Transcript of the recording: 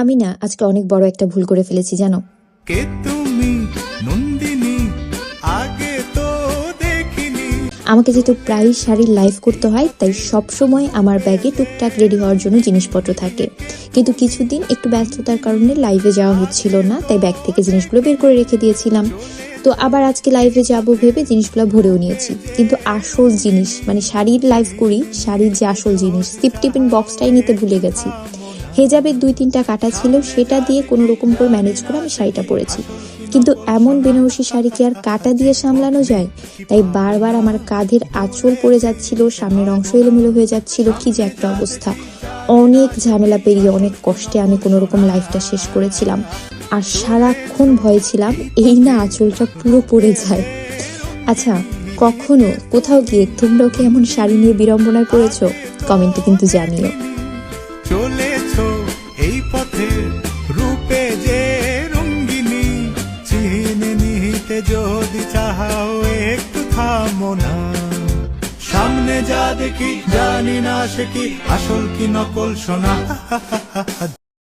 আমি না আজকে অনেক বড় একটা ভুল করে ফেলেছি জানো। কে তুমি নন্দিনী, আগে তো দেখিনি। আমাকে যেহেতু প্রায় শাড়ির লাইভ করতে হয়, তাই সব সময় আমার ব্যাগে টুকটাক রেডি হওয়ার জন্য জিনিসপত্র থাকে। কিন্তু কিছুদিন একটু ব্যস্ততার কারণে লাইভে যাওয়া হচ্ছিল না, তাই ব্যাগ থেকে জিনিসগুলো বের করে রেখে দিয়েছিলাম। তো আবার আজকে লাইভে যাব ভেবে জিনিসগুলো ভরেও নিয়েছি, কিন্তু আসল জিনিস মানে শাড়ির লাইভ করি, শাড়ির যে আসল জিনিস সিপ টিফিন বক্সটাই নিতে ভুলে গেছি। হেজাবের 2-3টা কাটা ছিল, সেটা দিয়ে কোনো রকম করে ম্যানেজ করে আমি শাড়িটা পরেছি। কিন্তু এমন বেনারসি শাড়ি কি আর কাটা দিয়ে সামলানো যায়? তাই বারবার আমার কাঁধের আঁচল পড়ে যাচ্ছিল, সামনের অংশ এলোমেলো হয়ে যাচ্ছিল, কি যে একটা অবস্থা। অনেক ঝামেলা পেরিয়ে অনেক কষ্টে আমি কোনো রকম লাইফটা শেষ করেছিলাম। আর সারাক্ষণ ভয় ছিলাম এই না আঁচলটা পুরো পড়ে যায়। আচ্ছা, কখনো কোথাও গিয়ে তোমরাও কি এমন শাড়ি নিয়ে বিড়ম্বনায় পড়েছো? কমেন্টে কিন্তু জানিও। চলেছো এই পথে রূপে যে রঙ্গিনী, চিনে নিতে যদি চাও একটু থামো না। সামনে যা দেখি জানি না সে কি আসল কি নকল সোনা।